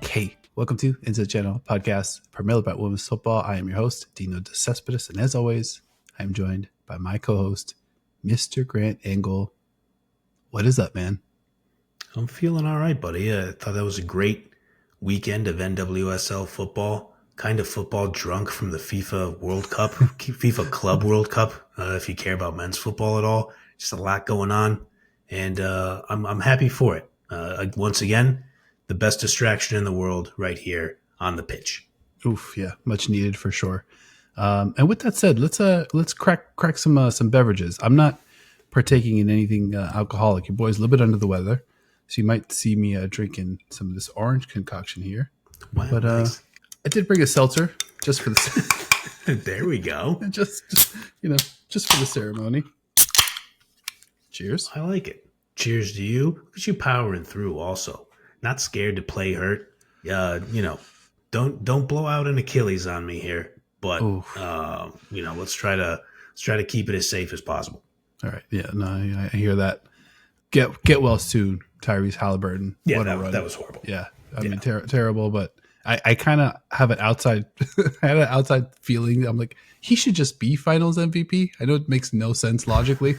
Okay, welcome to Into the Channel podcast, primarily about women's football. I am your host, Dino DeCespedes, and as always, I'm joined by my co-host, Mr. Grant Engel. What is up, man? I'm feeling all right, buddy. I thought that was a great weekend of NWSL football. Kind of football drunk from the FIFA World Cup, FIFA Club World Cup. If you care about men's football at all, just a lot going on, and I'm happy for it. Once again, the best distraction in the world right here on the pitch. Oof, yeah, much needed for sure. And with that said, let's crack some beverages. I'm not partaking in anything alcoholic. Your boy's a little bit under the weather, so you might see me drinking some of this orange concoction here. Wow, but nice. I did bring a seltzer just for the There we go. just for the ceremony. Cheers. I like it. Cheers to you. Look at you powering through. Also, not scared to play hurt. Don't blow out an Achilles on me here. But let's try to keep it as safe as possible. All right. Yeah. No, I hear that. Get well soon, Tyrese Halliburton. Yeah, that was horrible. Yeah, I mean terrible. But I kind of have an outside, I had an outside feeling. I'm like, he should just be Finals MVP. I know it makes no sense logically.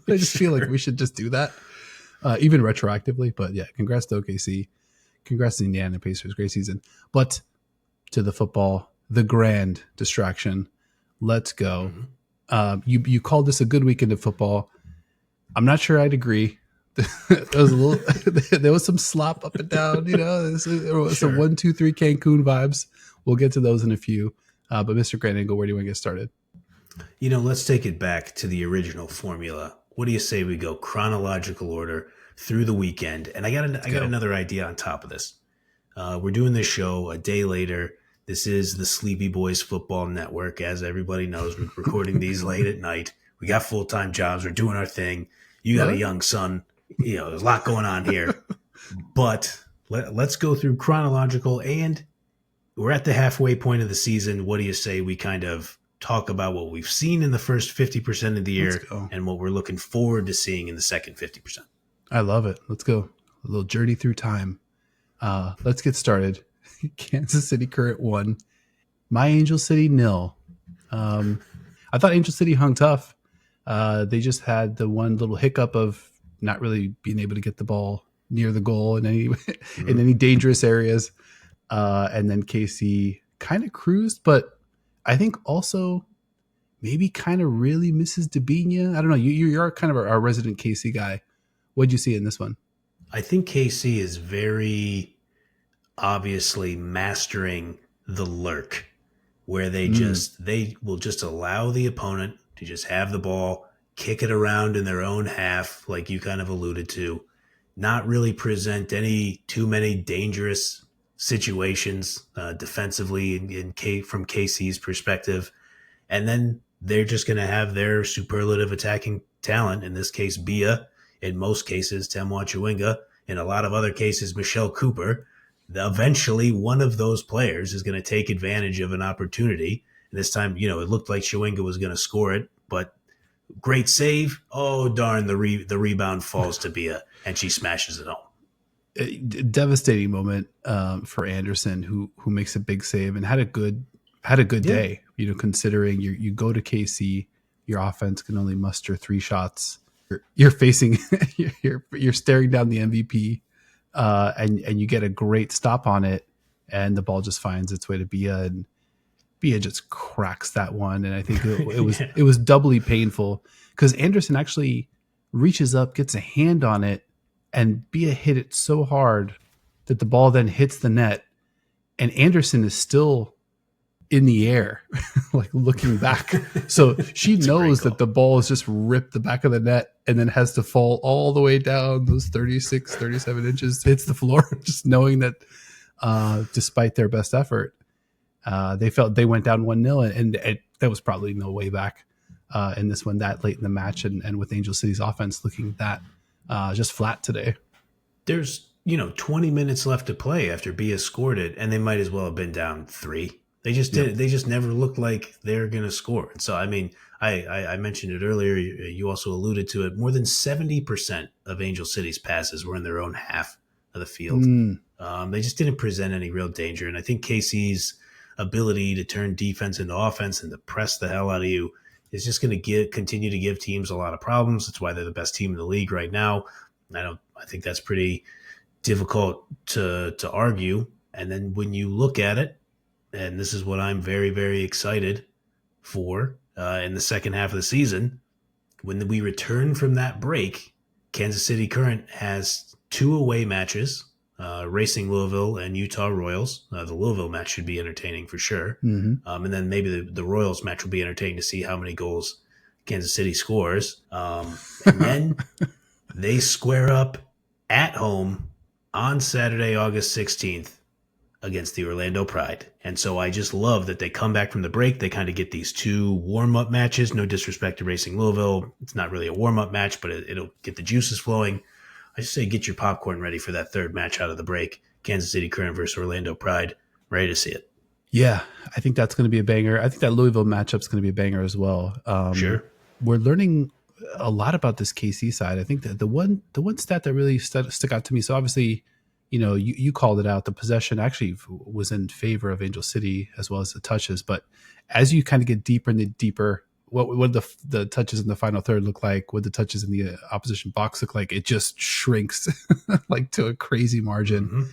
I just feel like we should just do that, even retroactively. But yeah, congrats to OKC, congrats to the Indiana Pacers, great season. But to the football, the grand distraction. Let's go. You called this a good weekend of football. I'm not sure I'd agree. There was some slop up and down. There was some 1, 2, 3 Cancun vibes. We'll get to those in a few. But Mr. Grant Engel, where do you want to get started? Let's take it back to the original formula. What do you say we go chronological order through the weekend? And I got another idea on top of this. We're doing this show a day later. This is the Sleepy Boys Football Network. As everybody knows, we're recording these late at night. We got full-time jobs. We're doing our thing. You got a young son. There's a lot going on here. But let's go through chronological, and we're at the halfway point of the season. What do you say we kind of talk about what we've seen in the first 50% of the year and what we're looking forward to seeing in the second 50%? I love it. Let's go. A little journey through time. Let's get started. Kansas City Current 1, my Angel City 0. I thought Angel City hung tough. They just had the one little hiccup of not really being able to get the ball near the goal in any dangerous areas. And then KC kind of cruised, but I think also maybe kind of really misses Debinha. I don't know. You're kind of our resident KC guy. What'd you see in this one? I think KC is very obviously mastering the lurk, where they will just allow the opponent to just have the ball, kick it around in their own half, like you kind of alluded to, not really present too many dangerous situations defensively from KC's perspective. And then they're just going to have their superlative attacking talent, in this case, Bia, in most cases, Temwa Chewinga, in a lot of other cases, Michelle Cooper. Eventually, one of those players is going to take advantage of an opportunity. And this time, it looked like Chewinga was going to score it, but great save. Oh, darn, the rebound falls to Bia, and she smashes it home. A devastating moment for Anderson, who makes a big save and had a good day. Considering you go to KC, your offense can only muster 3 shots. You're facing, you're staring down the MVP, and you get a great stop on it, and the ball just finds its way to Bia, and Bia just cracks that one. And I think it was doubly painful because Anderson actually reaches up, gets a hand on it, and Bia hit it so hard that the ball then hits the net, and Anderson is still in the air, like looking back. So she knows that the ball has just ripped the back of the net and then has to fall all the way down those 36, 37 inches, hits the floor, just knowing that despite their best effort, they went down 1-0, and that was probably no way back in this one that late in the match, and with Angel City's offense looking that just flat today. There's 20 minutes left to play after Bia scored it, and they might as well have been down 3. They just did. They just never looked like they're going to score. And so, I mean, I mentioned it earlier. You also alluded to it. More than 70% of Angel City's passes were in their own half. of the field. Mm. They just didn't present any real danger. And I think KC's ability to turn defense into offense and to press the hell out of you is just going to continue to give teams a lot of problems. That's why they're the best team in the league right now. I think that's pretty difficult to argue. And then when you look at it, and this is what I'm very, very excited for in the second half of the season, when we return from that break, Kansas City Current has 2 away matches, Racing Louisville and Utah Royals. The Louisville match should be entertaining for sure. Mm-hmm. And then maybe the Royals match will be entertaining to see how many goals Kansas City scores. And then they square up at home on Saturday, August 16th against the Orlando Pride. And so I just love that they come back from the break. They kind of get these 2 warm-up matches. No disrespect to Racing Louisville. It's not really a warm-up match, but it'll get the juices flowing. I just say get your popcorn ready for that 3rd match out of the break. Kansas City Current versus Orlando Pride. Ready to see it. Yeah, I think that's going to be a banger. I think that Louisville matchup is going to be a banger as well. Sure. We're learning a lot about this KC side. I think that the one stat that really stuck out to me. So obviously, you called it out. The possession actually was in favor of Angel City as well as the touches. But as you kind of get deeper and deeper, what the touches in the final third look like? What the touches in the opposition box look like? It just shrinks like to a crazy margin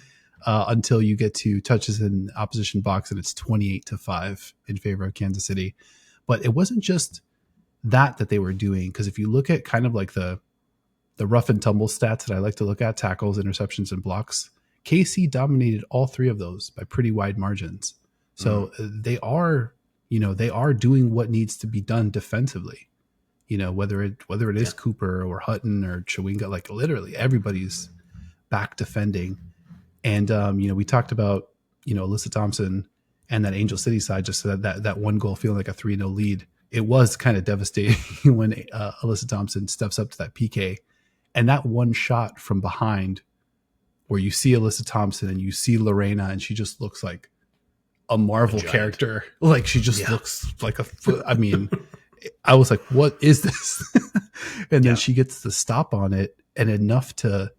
until you get to touches in opposition box, and it's 28-5 in favor of Kansas City. But it wasn't just that they were doing, because if you look at kind of like the rough and tumble stats that I like to look at, tackles, interceptions, and blocks, KC dominated all 3 of those by pretty wide margins. So they are doing what needs to be done defensively. Whether it is Cooper or Hutton or Chawinga, like literally everybody's back defending. And we talked about Alyssa Thompson and that Angel City side, just so that one goal feeling like a 3-0 lead. It was kind of devastating when Alyssa Thompson steps up to that PK. And that one shot from behind where you see Alyssa Thompson and you see Lorena, and she just looks like a Marvel character. Like she just looks like I mean, I was like, what is this? And then she gets the stop on it, and enough to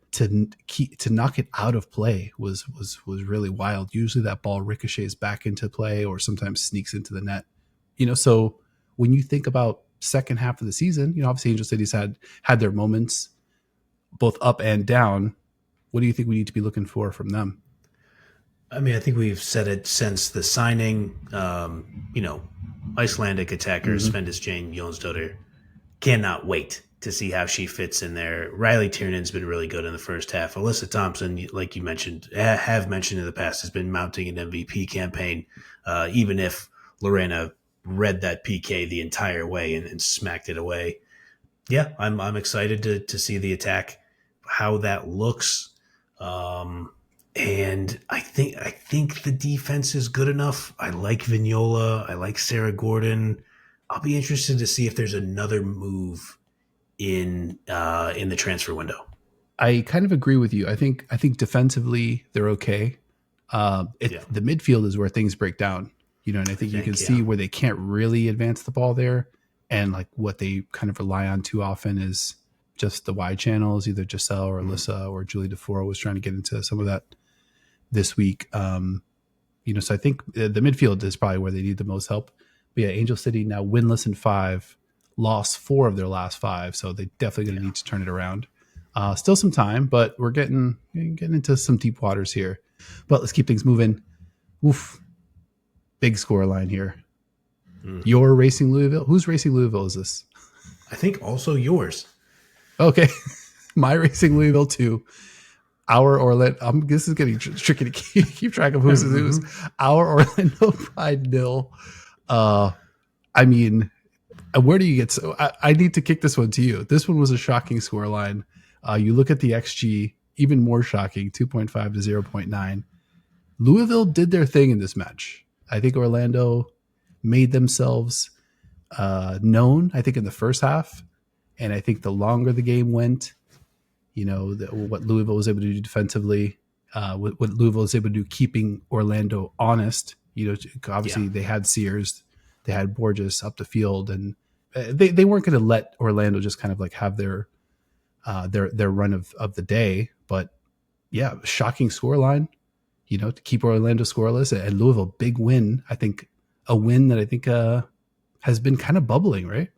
knock it out of play was really wild. Usually that ball ricochets back into play or sometimes sneaks into the net. So when you think about second half of the season, obviously Angel City's had their moments both up and down. What do you think we need to be looking for from them? I mean, I think we've said it since the signing. Icelandic attacker Svendis Jane Jonsdottir, cannot wait to see how she fits in there. Riley Tiernan's been really good in the first half. Alyssa Thompson, like you mentioned, have mentioned in the past, has been mounting an MVP campaign, even if Lorena read that PK the entire way and smacked it away. Yeah, I'm excited to see the attack, how that looks. And I think the defense is good enough. I like Vignola. I like Sarah Gordon. I'll be interested to see if there's another move in the transfer window. I kind of agree with you. I think defensively they're okay. The midfield is where things break down, and I think you can see where they can't really advance the ball there, and like what they kind of rely on too often is just the wide channels. Either Giselle or Alyssa or Julie DeForo was trying to get into some of that this week. So I think the midfield is probably where they need the most help. But yeah, Angel City now winless in 5, lost 4 of their last 5, so they definitely going to need to turn it around. Still some time, but we're getting into some deep waters here. But let's keep things moving. Oof, big score line here. Your Racing Louisville. Whose Racing Louisville is this? I think also yours. Okay, my Racing Louisville too. Our Orlando. This is getting tricky to keep track of who's who's. Our Orlando Pride 0. I mean, where do you get? So I need to kick this one to you. This one was a shocking scoreline. You look at the XG, even more shocking, 2.5 to 0.9. Louisville did their thing in this match. I think Orlando made themselves known, I think, in the first half. And I think the longer the game went, what Louisville was able to do defensively, what Louisville was able to do keeping Orlando honest. Obviously they had Sears, they had Borges up the field, and they weren't going to let Orlando just kind of like have their run of the day. But yeah, shocking scoreline, to keep Orlando scoreless, and Louisville, big win. I think a win that I think has been kind of bubbling, right?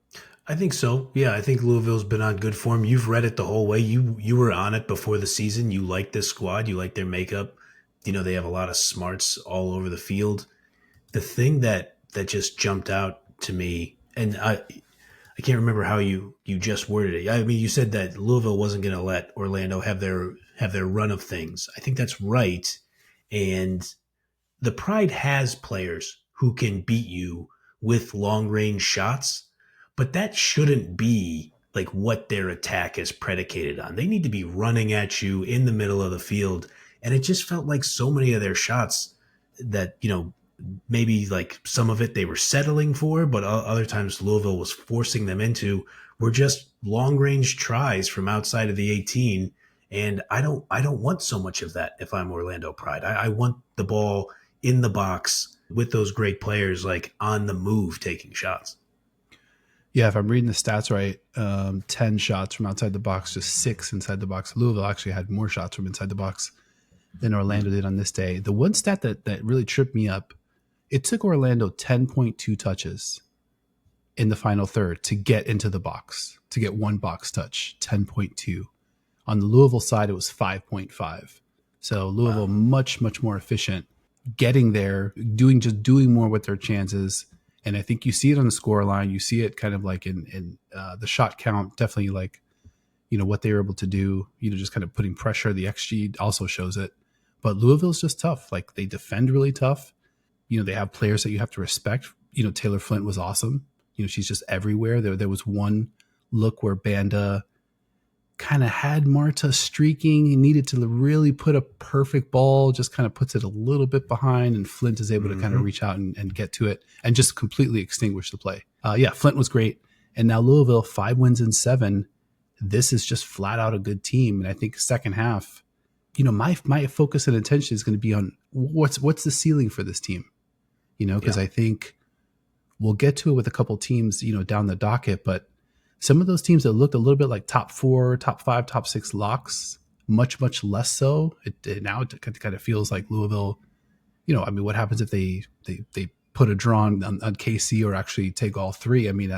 I think so. Yeah, I think Louisville's been on good form. You've read it the whole way. You were on it before the season. You like this squad. You like their makeup. They have a lot of smarts all over the field. The thing that just jumped out to me, and I can't remember how you just worded it. I mean, you said that Louisville wasn't going to let Orlando have their run of things. I think that's right. And the Pride has players who can beat you with long range shots, but that shouldn't be like what their attack is predicated on. They need to be running at you in the middle of the field. And it just felt like so many of their shots that, maybe like some of it they were settling for, but other times Louisville was forcing them into were just long range tries from outside of the 18. And I don't want so much of that if I'm Orlando Pride. I want the ball in the box with those great players, like on the move, taking shots. Yeah, if I'm reading the stats right, 10 shots from outside the box, just 6 inside the box. Louisville actually had more shots from inside the box than Orlando did on this day. The one stat that really tripped me up, it took Orlando 10.2 touches in the final third to get into the box, to get one box touch, 10.2. On the Louisville side, it was 5.5. So Louisville Wow. much, much more efficient getting there, doing more with their chances. And I think you see it on the score line. You see it kind of like in the shot count, definitely like, what they were able to do, just kind of putting pressure. The XG also shows it. But Louisville's just tough. Like they defend really tough. They have players that you have to respect. Taylor Flint was awesome. She's just everywhere. There was one look where Banda kind of had Marta streaking. He needed to really put a perfect ball, just kind of puts it a little bit behind, and Flint is able to kind of reach out and get to it and just completely extinguish the play. Yeah, Flint was great. And now Louisville, 5 wins in 7. This is just flat out a good team. And I think second half, my focus and attention is going to be on what's the ceiling for this team, because I think we'll get to it with a couple teams, down the docket, but some of those teams that looked a little bit like top 4, top 5, top 6 locks, much, much less so. Now it kind of feels like Louisville, what happens if they put a draw on KC or actually take all 3? I mean,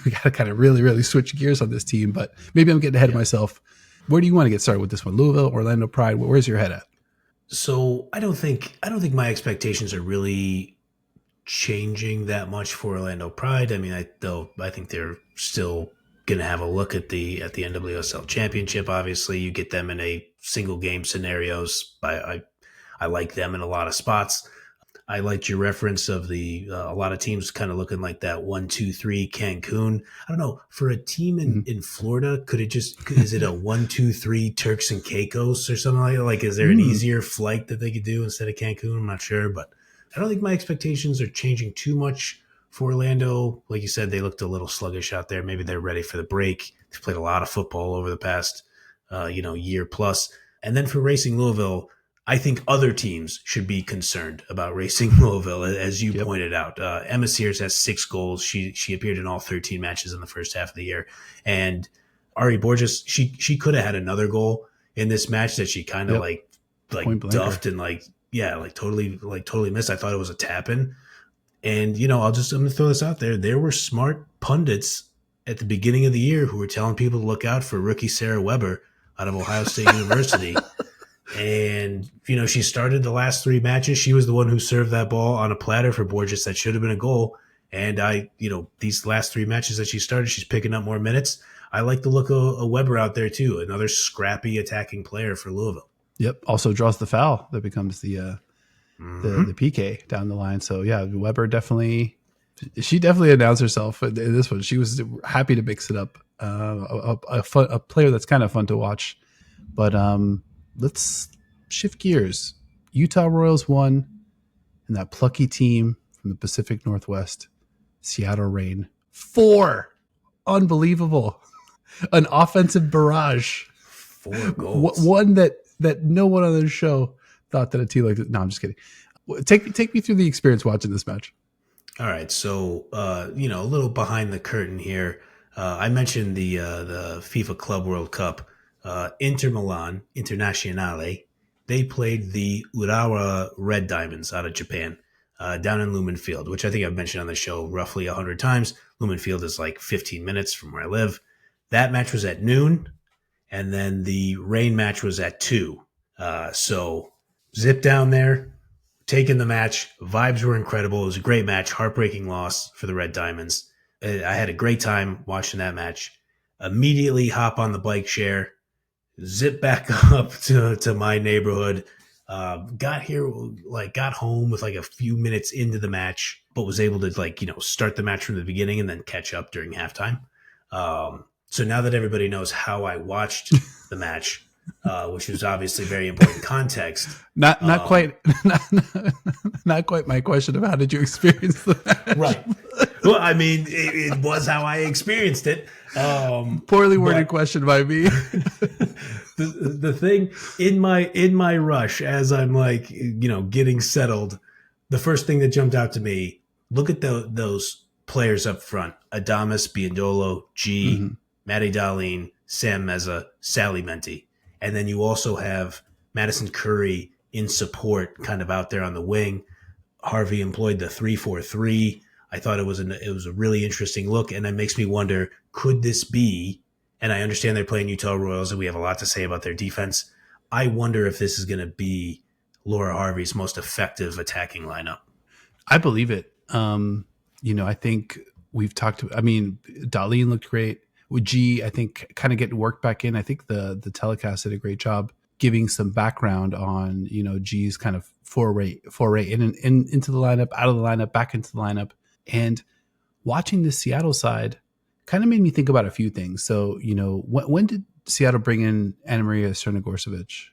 we got to kind of really, really switch gears on this team, but maybe I'm getting ahead of myself. Where do you want to get started with this one? Louisville, Orlando Pride, where's your head at? So I don't think my expectations are really changing that much for Orlando Pride. I mean, I think they're still going to have a look at the NWSL championship. Obviously, you get them in a single game scenarios. I like them in a lot of spots. I liked your reference of the a lot of teams kind of looking like that 1-2-3 Cancun. I don't know, for a team in Florida, is it a 1-2-3 Turks and Caicos or something like that? Like, is there an easier flight that they could do instead of Cancun? I'm not sure, but I don't think my expectations are changing too much for Orlando. Like you said, they looked a little sluggish out there. Maybe they're ready for the break. They've played a lot of football over the past year plus. And then for Racing Louisville, I think other teams should be concerned about Racing Louisville, as you pointed out. Emma Sears has 6 goals. She appeared in all 13 matches in the first half of the year. And Ari Borges, she could have had another goal in this match that she kind of like duffed and totally missed. I thought it was a tap in. And, I'm going to throw this out there. There were smart pundits at the beginning of the year who were telling people to look out for rookie Sarah Weber out of Ohio State University. And, she started the last 3 matches. She was the one who served that ball on a platter for Borges that should have been a goal. And these last 3 matches that she started, she's picking up more minutes. I like the look of Weber out there too. Another scrappy attacking player for Louisville. Yep. Also draws the foul that becomes the PK down the line. So yeah, Weber definitely announced herself in this one. She was happy to mix it up. A player that's kind of fun to watch, but let's shift gears. Utah Royals won, and that plucky team from the Pacific Northwest, Seattle Reign, 4. Unbelievable. An offensive barrage. 4 goals. One that no one on the show thought that a team like this. No, I'm just kidding. Take me through the experience watching this match. All right. So, a little behind the curtain here. I mentioned the FIFA Club World Cup Inter Milan, Internazionale, they played the Urawa Red Diamonds out of Japan down in Lumen Field, which I think I've mentioned on the show roughly 100 times. Lumen Field is like 15 minutes from where I live. That match was at noon, and then the rain match was at 2. So zip down there, taking the match. Vibes were incredible. It was a great match. Heartbreaking loss for the Red Diamonds. I had a great time watching that match. Immediately hop on the bike share, zip back up to my neighborhood. Got home with like a few minutes into the match, but was able to start the match from the beginning and then catch up during halftime. So now that everybody knows how I watched the match, which was obviously very important context. Not quite my question of how did you experience the match? Right. Well, I mean, it was how I experienced it. Poorly worded question by me. The thing in my rush as I'm getting settled, the first thing that jumped out to me, look at those players up front: Adamas, Biondolo, G, Maddie Darlene, Sam Meza, Sally Menti. And then you also have Madison Curry in support, kind of out there on the wing. Harvey employed the 3-4-3. I thought it was a really interesting look, and it makes me wonder, could this be, and I understand they're playing Utah Royals and we have a lot to say about their defense, I wonder if this is going to be Laura Harvey's most effective attacking lineup. I believe it. I think we've talked – Darlene looked great. With G, I think kind of getting worked back in. I think the telecast did a great job giving some background on, G's kind of foray into the lineup, out of the lineup, back into the lineup. And watching the Seattle side kind of made me think about a few things. So, when did Seattle bring in Anna Maria Crnogorcevic?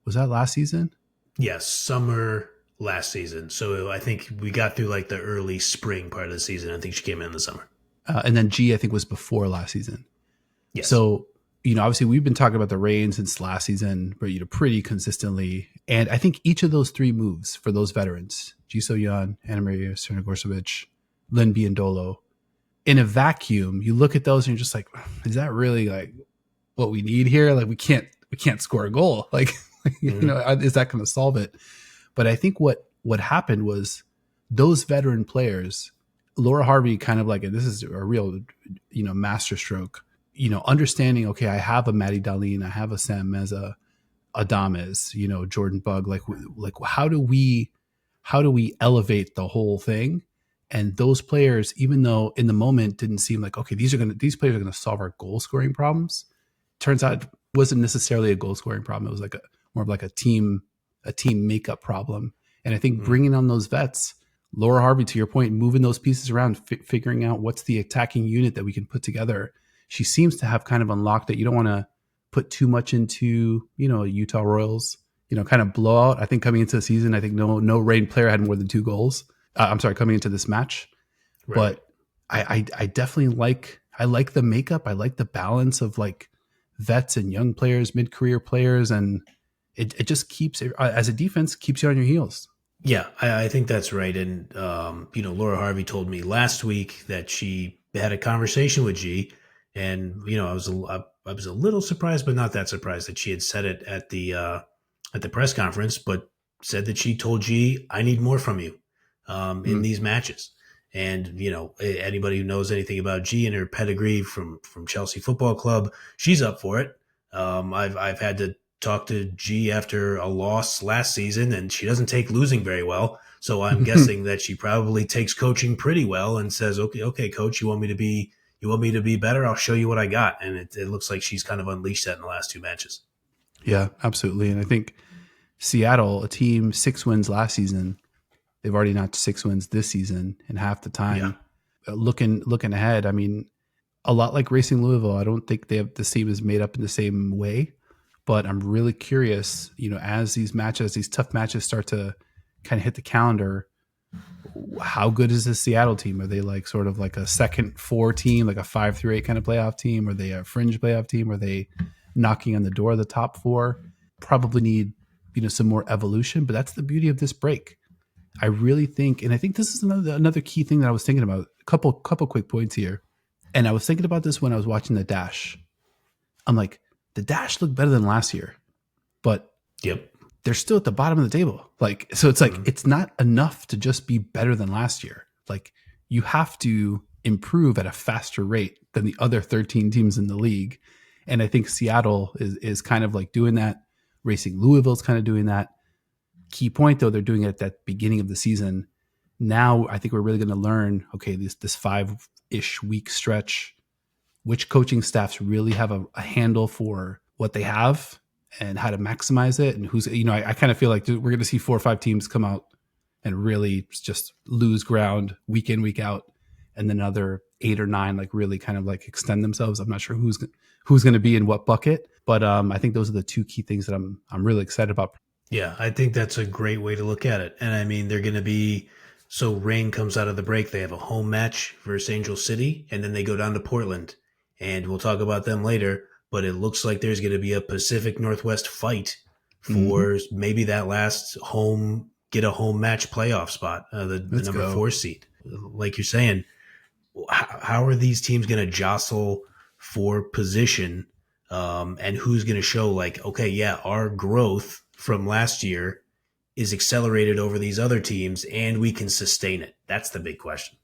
Was that last season? Yes, summer last season. So I think we got through like the early spring part of the season. I think she came in the summer. And then G, I think, was before last season. Yes. So, obviously we've been talking about the Reign since last season, but, pretty consistently. And I think each of those 3 moves for those veterans, Ji So-yeon, Anna Maria Crnogorcevic, Lynn Biondolo, in a vacuum, you look at those and you're just like, is that really like what we need here? Like we can't score a goal. Like, is that going to solve it? But I think what happened was those veteran players, Laura Harvey kind of like, and this is a real, masterstroke, understanding, okay, I have a Maddie Darlene, I have a Sam Meza, Adames, Jordan Bug, like how do we elevate the whole thing? And those players, even though in the moment didn't seem like, okay, these players are going to solve our goal scoring problems. Turns out it wasn't necessarily a goal scoring problem. It was like more of like a team makeup problem. And I think bringing on those vets, Laura Harvey, to your point, moving those pieces around, figuring out what's the attacking unit that we can put together. She seems to have kind of unlocked that you don't want to put too much into, Utah Royals, kind of blowout. I think coming into the season, I think no Reign player had more than 2 goals. Coming into this match. Right. But I definitely like the makeup. I like the balance of like vets and young players, mid-career players. And it just keeps, as a defense, keeps you on your heels. Yeah, I think that's right. And, Laura Harvey told me last week that she had a conversation with G, and, I was a little surprised, but not that surprised that she had said it at the press conference, but said that she told G, I need more from you in these matches. And, anybody who knows anything about G and her pedigree from Chelsea Football Club, she's up for it. I've had to talk to G after a loss last season, and she doesn't take losing very well. So I'm guessing that she probably takes coaching pretty well and says, okay, coach, you want me to be better? I'll show you what I got. And it looks like she's kind of unleashed that in the last 2 matches. Yeah, absolutely. And I think Seattle, a team 6 wins last season, they've already notched 6 wins this season in half the time. Yeah. Looking ahead, I mean, a lot like Racing Louisville, I don't think this team is made up in the same way. But I'm really curious, as these tough matches start to kind of hit the calendar, how good is this Seattle team? Are they like sort of like a second 4 team, like a 5-8 kind of playoff team? Are they a fringe playoff team? Are they knocking on the door of the top 4? Probably need, some more evolution, but that's the beauty of this break. I really think, and I think this is another key thing that I was thinking about. A couple quick points here. And I was thinking about this when I was watching the Dash. I'm like, the Dash looked better than last year, but Yep. they're still at the bottom of the table. Like, so it's like, it's not enough to just be better than last year. Like, you have to improve at a faster rate than the other 13 teams in the league. And I think Seattle is kind of like doing that. Racing Louisville's kind of doing that. Key point though, they're doing it at that beginning of the season. Now I think we're really going to learn, okay, this 5-ish week stretch, which coaching staffs really have a handle for what they have and how to maximize it. And who's, I kind of feel like we're going to see 4 or 5 teams come out and really just lose ground week in, week out. And then another 8 or 9, like really kind of like extend themselves. I'm not sure who's going to be in what bucket, but I think those are the 2 key things that I'm really excited about. Yeah, I think that's a great way to look at it. And I mean, they're going to be, so Reign comes out of the break. They have a home match versus Angel City, and then they go down to Portland. And we'll talk about them later, but it looks like there's going to be a Pacific Northwest fight for maybe that last get a home match playoff spot, the number 4 seed. Like you're saying, how are these teams going to jostle for position? And who's going to show like, okay, yeah, our growth from last year is accelerated over these other teams and we can sustain it. That's the big question.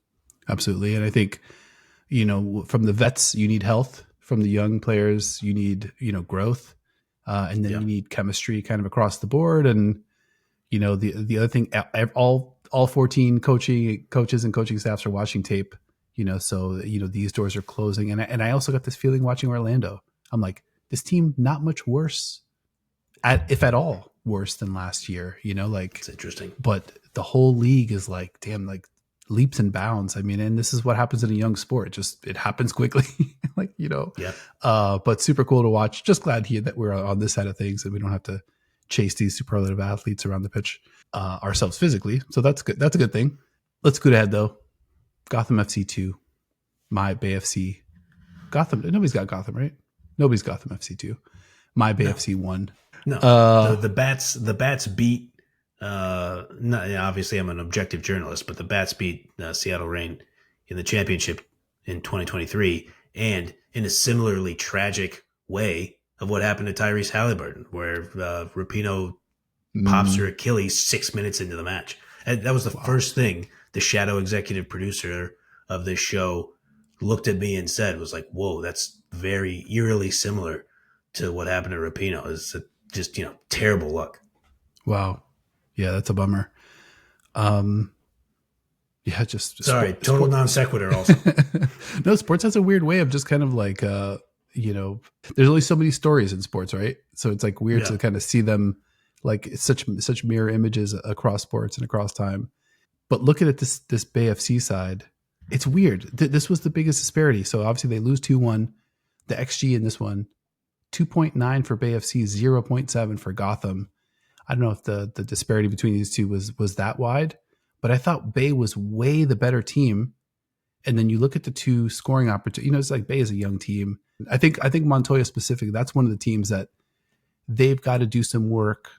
Absolutely. And I think, from the vets, you need health. From the young players, you need, growth. And then you need chemistry kind of across the board. And, the other thing, all 14 coaches and coaching staffs are watching tape, so, these doors are closing. And I also got this feeling watching Orlando. I'm like, this team, not much worse, if at all worse than last year, It's interesting. But the whole league is like, damn, like leaps and bounds. I mean, and this is what happens in a young sport. It happens quickly, but super cool to watch. Just glad that we're on this side of things and we don't have to chase these superlative athletes around the pitch ourselves physically. So that's good. That's a good thing. Let's go ahead though. Gotham FC 2, my Bay FC. Gotham. Nobody's got Gotham, right? Nobody's Gotham FC 2. My Bay FC 1. No, the Bats beat. Obviously, I'm an objective journalist, but the Bats beat Seattle Reign in the championship in 2023, and in a similarly tragic way of what happened to Tyrese Halliburton, where Rapinoe pops her Achilles 6 minutes into the match. And that was the first thing the shadow executive producer of this show looked at me and said was like, "Whoa, that's very eerily similar to what happened to Rapinoe." It's just terrible luck. Wow. Yeah, that's a bummer. Yeah, just sorry, total non sequitur. Also, no, sports has a weird way of just kind of like, there's only so many stories in sports, right? So it's like weird to kind of see them like such mirror images across sports and across time. But looking at this Bay FC side, it's weird. This was the biggest disparity. So obviously they lose 2-1. The XG in this one, 2.9 for Bay FC, 0.7 for Gotham. I don't know if the disparity between these two was that wide, but I thought Bay was way the better team. And then you look at the 2 scoring opportunities. It's like Bay is a young team. I think Montoya specifically, that's one of the teams that they've got to do some work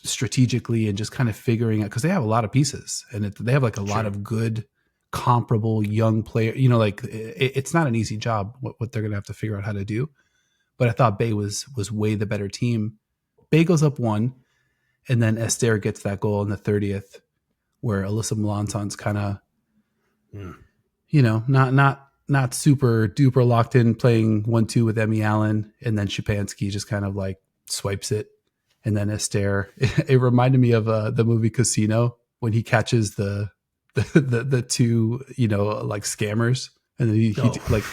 strategically and just kind of figuring out, because they have a lot of pieces and they have like a lot of good comparable young players. It's not an easy job what they're going to have to figure out how to do. But I thought Bay was way the better team. Bay goes up 1, and then Esther gets that goal in the 30th, where Alyssa Melançon's kind of, not super duper locked in, playing 1-2 with Emmy Allen, and then Szczepanski just kind of like swipes it, and then Esther. It reminded me of the movie Casino when he catches the 2 like scammers, and then he like.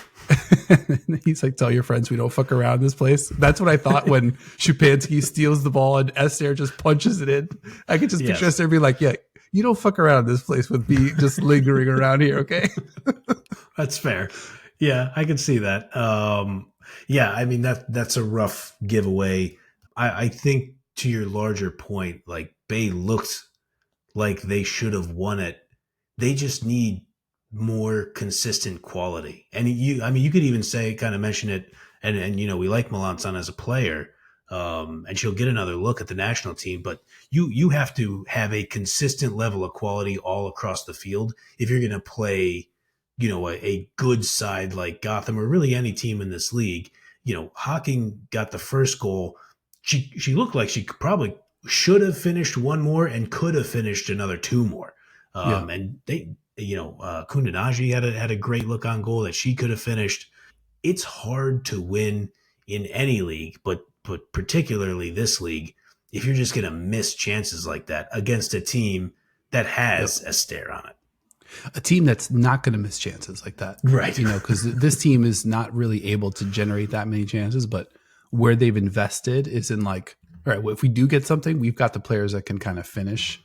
He's like, tell your friends we don't fuck around this place. That's what I thought when Szczepanski steals the ball and Esther just punches it in. I could just picture Esther be like, yeah, you don't fuck around this place with me just lingering around here, okay? That's fair. Yeah, I can see that. I mean, that's a rough giveaway. I think to your larger point, like Bay looked like they should have won it. They just need more consistent quality. And you could even mention it, and we like Melançon as a player, and she'll get another look at the national team, but you have to have a consistent level of quality all across the field if you're going to play, a good side like Gotham or really any team in this league. Hawking got the first goal. She looked like she probably should have finished one more and could have finished another two more. Yeah. And they, Kundanagi had a great look on goal that she could have finished. It's hard to win in any league, but particularly this league, if you're just going to miss chances like that against a team that has a stare on it. A team that's not going to miss chances like that. Right. Because this team is not really able to generate that many chances, but where they've invested is in like, all right, well, if we do get something, we've got the players that can kind of finish.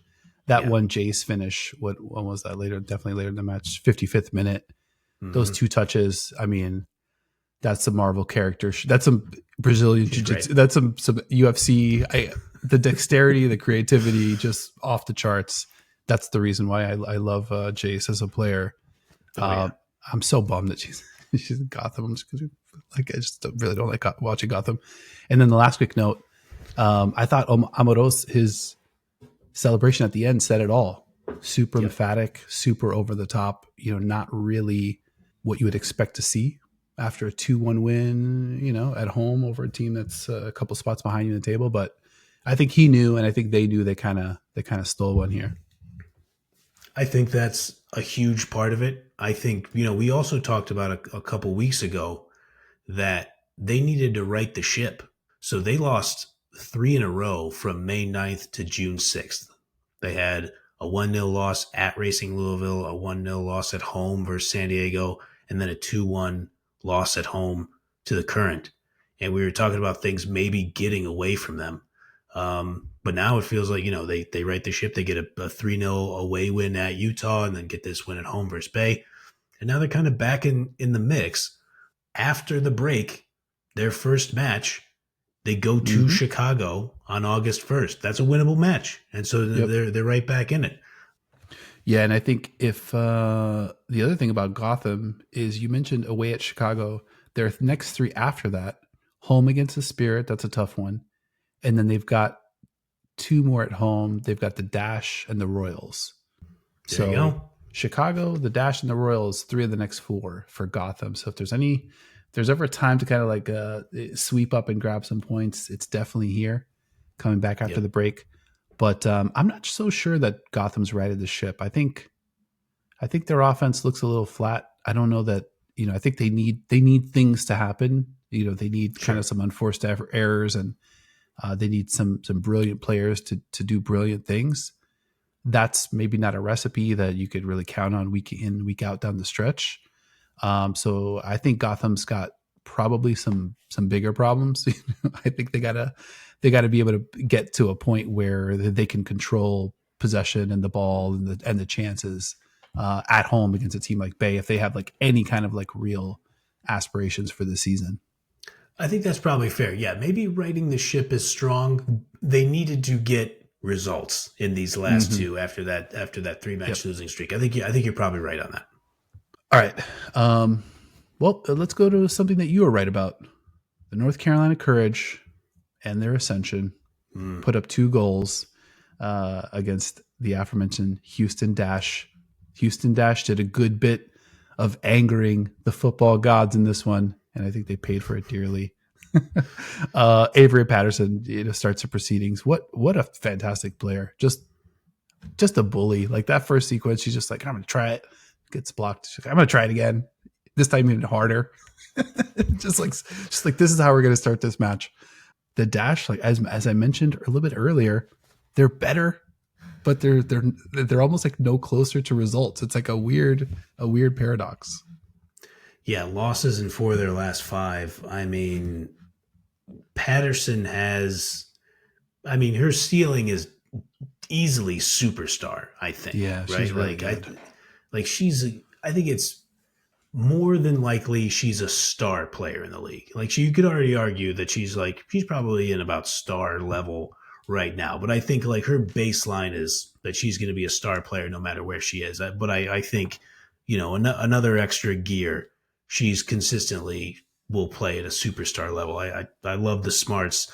That one Jace finish, when was that later? Definitely later in the match, 55th minute. Mm-hmm. Those two touches, I mean, that's some Marvel character. That's some Brazilian jiu-jitsu. That's some UFC. The dexterity, the creativity, just off the charts. That's the reason why I love Jace as a player. I'm so bummed that she's in Gotham. I just really don't like watching Gotham. And then the last quick note, I thought Amoro's, his celebration at the end said it all. Super emphatic, super over the top. Not really what you would expect to see after a 2-1 win, at home over a team that's a couple spots behind you in the table. But I think he knew, and I think they knew they kind of stole one here. I think that's a huge part of it. I think, we also talked about a couple weeks ago that they needed to right the ship. So they lost 3 in a row from May 9th to June 6th. They had a 1-0 loss at Racing Louisville, a 1-0 loss at home versus San Diego, and then a 2-1 loss at home to the Current. And we were talking about things maybe getting away from them. But now it feels like, they right the ship. They get a 3-0 away win at Utah and then get this win at home versus Bay. And now they're kind of back in the mix. After the break, their first match, they go to Chicago on August 1st. That's a winnable match. And so they're right back in it. Yeah, and I think if the other thing about Gotham is you mentioned away at Chicago, their next 3 after that, home against the Spirit, that's a tough one. And then they've got 2 more at home. They've got the Dash and the Royals. There you go. Chicago, the Dash, and the Royals, 3 of the next 4 for Gotham. So if there's ever a time to kind of like sweep up and grab some points, it's definitely here, coming back after the break. But I'm not so sure that Gotham's righted the ship. I think their offense looks a little flat. I don't know that, I think they need things to happen. They need kind of some unforced errors, and they need some brilliant players to do brilliant things. That's maybe not a recipe that you could really count on week in, week out down the stretch. So I think Gotham's got probably some bigger problems. I think they gotta be able to get to a point where they can control possession and the ball and the chances at home against a team like Bay, if they have like any kind of like real aspirations for the season. I think that's probably fair. Yeah, maybe righting the ship is strong. They needed to get results in these last 2 after that 3-match losing streak. I think you're probably right on that. All right. Well, let's go to something that you were right about. The North Carolina Courage and their ascension put up 2 goals against the aforementioned Houston Dash. Houston Dash did a good bit of angering the football gods in this one, and I think they paid for it dearly. Avery Patterson starts the proceedings. What a fantastic player. Just a bully. Like that first sequence, she's just like, I'm going to try it. Gets blocked. She's like, I'm going to try it again. This time even harder. just like this is how we're going to start this match. The Dash, like as I mentioned a little bit earlier, they're better, but they're almost like no closer to results. It's like a weird paradox. Yeah, losses in 4 of their last 5. I mean, Patterson has, her ceiling is easily superstar, I think. Yeah, right? She's really good. I think it's more than likely she's a star player in the league. Like you could already argue that she's probably in about star level right now. But I think like her baseline is that she's going to be a star player no matter where she is. But I think, another extra gear, she's consistently will play at a superstar level. I love the smarts,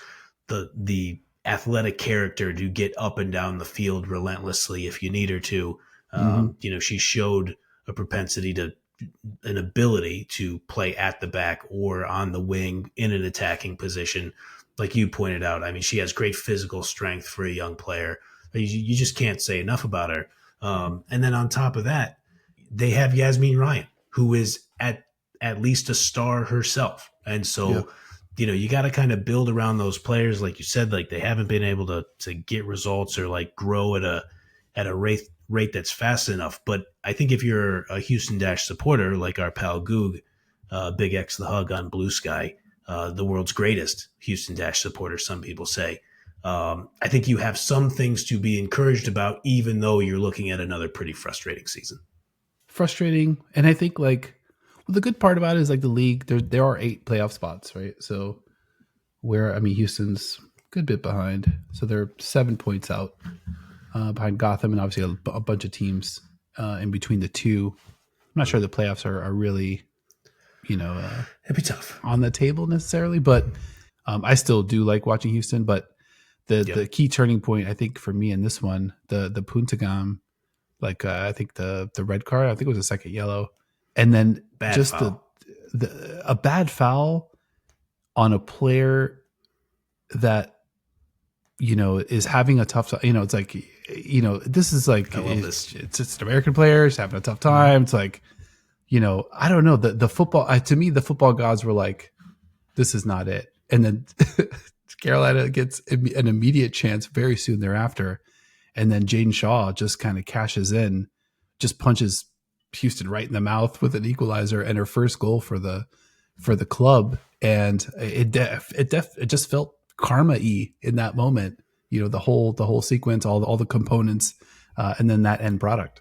the athletic character to get up and down the field relentlessly if you need her to. She showed a propensity to an ability to play at the back or on the wing in an attacking position. Like you pointed out, I mean, she has great physical strength for a young player. You just can't say enough about her. And then on top of that, they have Yasmin Ryan, who is at least a star herself. And Yeah. so, you got to kind of build around those players. Like you said, like they haven't been able to get results or like grow at a rate that's fast enough. But I think if you're a Houston Dash supporter, like our pal Goog, Big X the Hug on Blue Sky, the world's greatest Houston Dash supporter, some people say, I think you have some things to be encouraged about, even though you're looking at another pretty frustrating season. Frustrating. And I think like, well, the good part about it is like the league, there are 8 playoff spots, right? So Houston's a good bit behind. So they're 7 points out behind Gotham, and obviously a bunch of teams in between the two. I'm not sure the playoffs are really, It'd be tough on the table necessarily, but I still do like watching Houston. But the key turning point, I think, for me in this one, the Puntagam, like I think the red card, I think it was a second yellow, and then bad just foul. a bad foul on a player that is having a tough time. It's like this is like I love this. It's an American player, he's having a tough time. It's like I don't know, the football to me the football gods were like, this is not it, and then Carolina gets an immediate chance very soon thereafter. And then Jaden Shaw just kind of cashes in, just punches Houston right in the mouth with an equalizer and her first goal for the club. And it just felt karma-y in that moment. The whole sequence, all the components, and then that end product.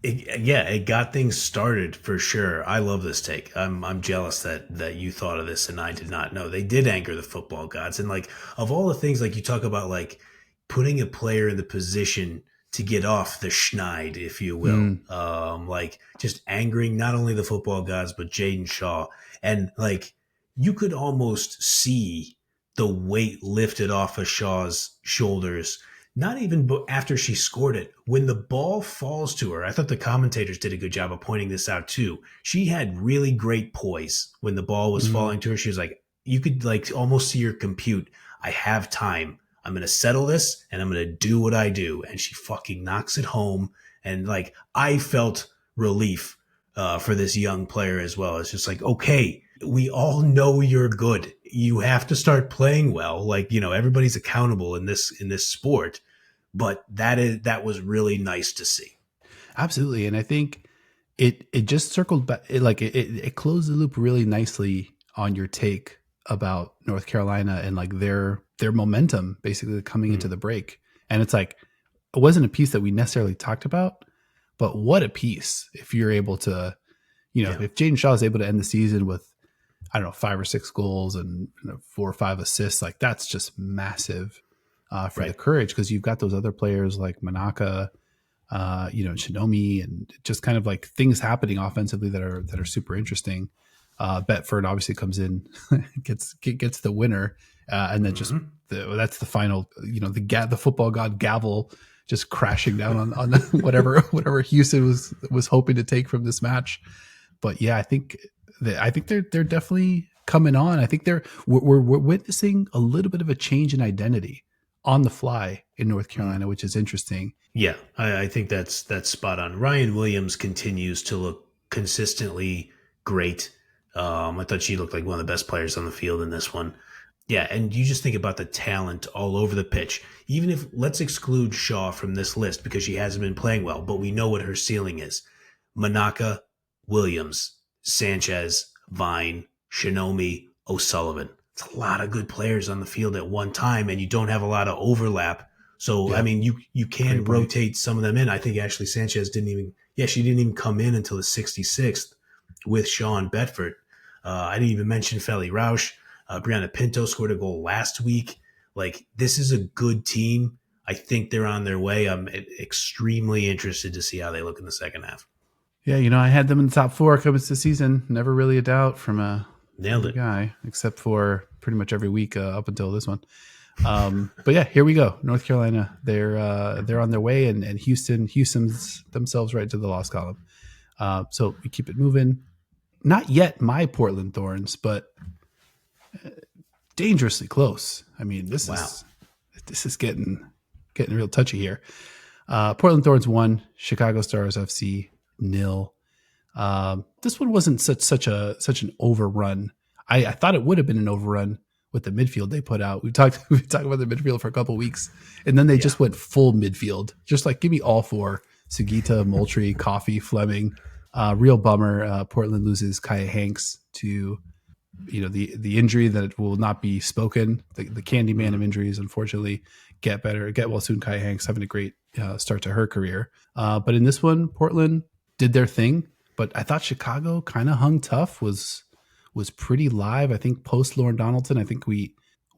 It got things started for sure. I love this take. I'm jealous that you thought of this and I did not know. They did anger the football gods, and like of all the things, like you talk about, like putting a player in the position to get off the schneid, if you will, like just angering not only the football gods but Jaden Shaw, and like you could almost see the weight lifted off of Shaw's shoulders. Not even after she scored it. When the ball falls to her, I thought the commentators did a good job of pointing this out too. She had really great poise when the ball was falling to her. She was like, you could like almost see her compute. I have time. I'm going to settle this and I'm going to do what I do. And she fucking knocks it home. And like, I felt relief for this young player as well. It's just like, okay, we all know you're good. You have to start playing well. Like, everybody's accountable in this sport, but that was really nice to see. Absolutely. And I think it just circled back. It closed the loop really nicely on your take about North Carolina and like their momentum basically coming into the break. And it's like, it wasn't a piece that we necessarily talked about, but what a piece if you're able to, if Jaden Shaw is able to end the season with, I don't know, 5 or 6 goals and 4 or 5 assists, like that's just massive for the courage, because you've got those other players like Manaka, Shinomi, and just kind of like things happening offensively that are super interesting. Betford obviously comes in, gets the winner, and then just that's the final. The football god gavel just crashing down on whatever Houston was hoping to take from this match. But yeah, I think they're definitely coming on. I think we're witnessing a little bit of a change in identity on the fly in North Carolina, which is interesting. Yeah, I think that's spot on. Ryan Williams continues to look consistently great. I thought she looked like one of the best players on the field in this one. Yeah, and you just think about the talent all over the pitch. Even if, let's exclude Shaw from this list because she hasn't been playing well, but we know what her ceiling is. Manaka, Williams, Sanchez, Vine, Shinomi, O'Sullivan. It's a lot of good players on the field at one time, and you don't have a lot of overlap. So, yeah. I mean, you can rotate some of them in. I think Ashley Sanchez she didn't even come in until the 66th with Sean Betford. I didn't even mention Feli Rausch. Brianna Pinto scored a goal last week. Like, this is a good team. I think they're on their way. I'm extremely interested to see how they look in the second half. Yeah, I had them in the top 4 coming to the season. Never really a doubt from a guy, except for pretty much every week up until this one. But yeah, here we go. North Carolina, they're on their way, and Houston's themselves right to the loss column. So we keep it moving. Not yet my Portland Thorns, but dangerously close. I mean, this Wow. is getting real touchy here. Portland Thorns 1, Chicago Stars FC 0. This one wasn't such an overrun. I thought it would have been an overrun with the midfield they put out. We talked about the midfield for a couple of weeks, and then they just went full midfield. Just like give me all four: Sugita, Moultrie, Coffee, Fleming. Real bummer. Portland loses Kaya Hanks to the injury that will not be spoken. The Candyman of injuries, unfortunately. Get well soon. Kaya Hanks having a great start to her career. But in this one, Portland did their thing. But I thought Chicago kind of hung tough, was pretty live. I think post Lauren Donaldson, I think we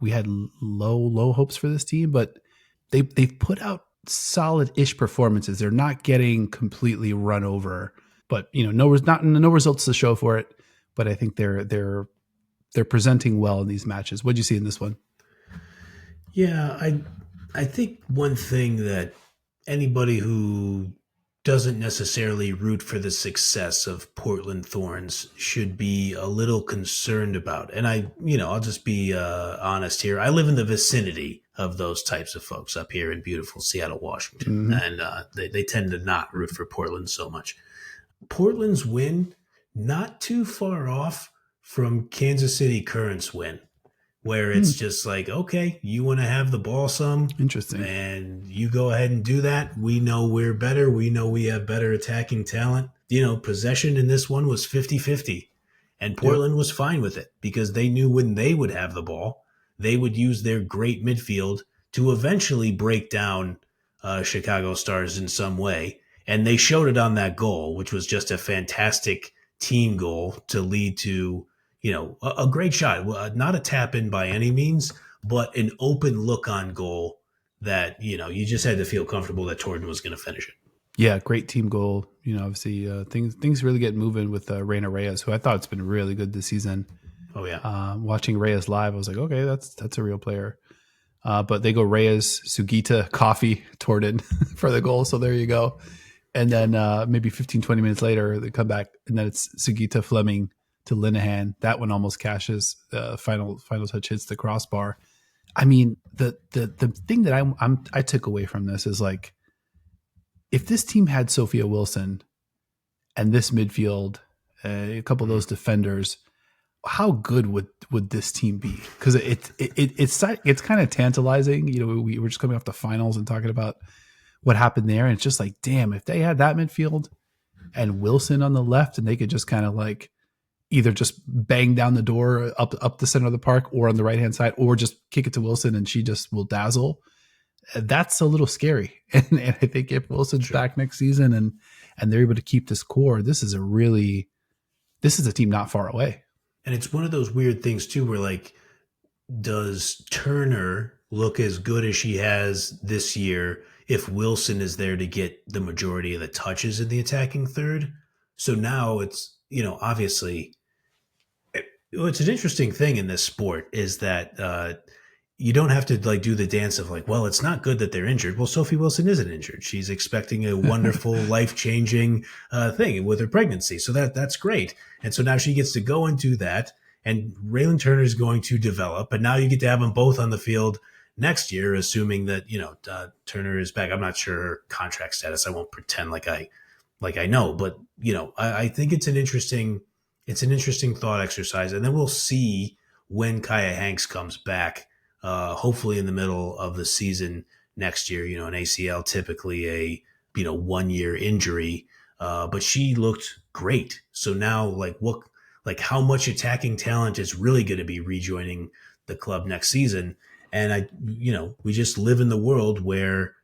had low hopes for this team, but they've put out solid-ish performances. They're not getting completely run over, but no results to show for it. But I think they're presenting well in these matches. What'd you see in this one? Yeah, I think one thing that anybody who doesn't necessarily root for the success of Portland Thorns should be a little concerned about. And I'll just be honest here. I live in the vicinity of those types of folks up here in beautiful Seattle, Washington. And they tend to not root for Portland so much. Portland's win, not too far off from Kansas City Current's win, where it's just like, okay, you want to have the ball some. Interesting. And you go ahead and do that. We know we're better. We know we have better attacking talent. Possession in this one was 50-50. And Portland was fine with it because they knew when they would have the ball, they would use their great midfield to eventually break down Chicago Stars in some way. And they showed it on that goal, which was just a fantastic team goal to lead to a great shot, not a tap in by any means, but an open look on goal that, you just had to feel comfortable that Torden was going to finish it. Yeah. Great team goal. Obviously things really get moving with Reina Reyes, who I thought has been really good this season. Oh yeah. Watching Reyes live, I was like, okay, that's a real player. But they go Reyes, Sugita, Coffee, Torden for the goal. So there you go. And then maybe 15, 20 minutes later, they come back and then it's Sugita, Fleming to Linehan. That one almost cashes. Final touch hits the crossbar. I mean, the thing that I took away from this is like, if this team had Sophia Wilson and this midfield, a couple of those defenders, how good would this team be? Because it's kind of tantalizing. We were just coming off the finals and talking about what happened there, and it's just like, damn, if they had that midfield and Wilson on the left, and they could just kind of like either just bang down the door up the center of the park or on the right hand side, or just kick it to Wilson and she just will dazzle. That's a little scary. And I think if Wilson's back next season and they're able to keep this core, this is a team not far away. And it's one of those weird things too, where like, does Turner look as good as she has this year if Wilson is there to get the majority of the touches in the attacking third? So now it's, obviously, it's an interesting thing in this sport is that you don't have to like do the dance of like, well, it's not good that they're injured. Well, Sophie Wilson isn't injured. She's expecting a wonderful, life-changing thing with her pregnancy. So that's great. And so now she gets to go and do that. And Raylan Turner is going to develop. But now you get to have them both on the field next year, assuming that, Turner is back. I'm not sure her contract status. I won't pretend like I know. But, I think it's an interesting thought exercise. And then we'll see when Kaya Hanks comes back. Hopefully in the middle of the season next year. An ACL, typically a 1 year injury, but she looked great. So now, how much attacking talent is really going to be rejoining the club next season? And we just live in the world where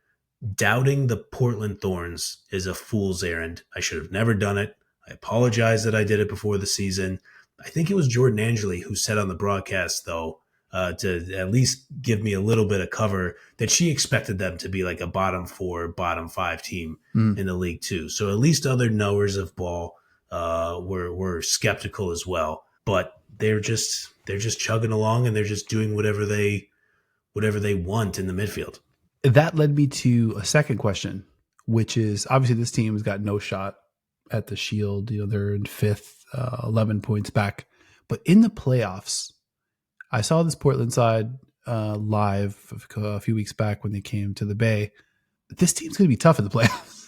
doubting the Portland Thorns is a fool's errand. I should have never done it. I apologize that I did it before the season. I think it was Jordan Angeli who said on the broadcast, though, to at least give me a little bit of cover, that she expected them to be like a bottom 4, bottom 5 team in the league too. So at least other knowers of ball were skeptical as well. But they're just chugging along and they're just doing whatever they want in the midfield. That led me to a second question, which is obviously this team has got no shot at the Shield. They're in fifth, 11 points back. But in the playoffs, I saw this Portland side live a few weeks back when they came to the Bay. This team's going to be tough in the playoffs.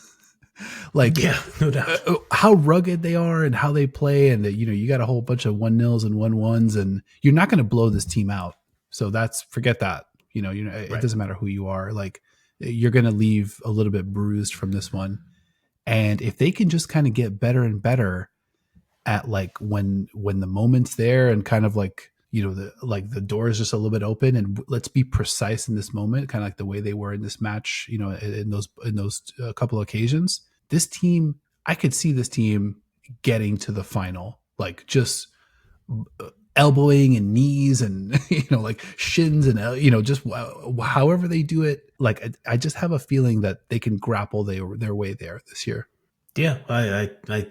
Like, yeah, no doubt. How rugged they are and how they play. And, you got a whole bunch of 1-0s and 1-1s, and you're not going to blow this team out. So forget that. It doesn't matter who you are. Like, you're going to leave a little bit bruised from this one. And if they can just kind of get better and better at like when the moment's there and kind of like, the door is just a little bit open and let's be precise in this moment, kind of like the way they were in this match, in those couple of occasions. This team, I could see this team getting to the final, like just elbowing and knees and, like shins and, just however they do it. Like, I just have a feeling that they can grapple their way there this year. Yeah,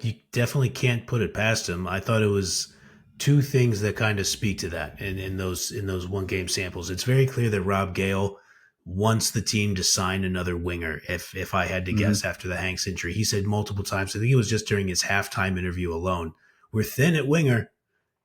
you definitely can't put it past them. I thought it was two things that kind of speak to that in those one game samples. It's very clear that Rob Gale wants the team to sign another winger. If I had to guess after the Hanks injury, he said multiple times, I think it was just during his halftime interview alone, we're thin at winger.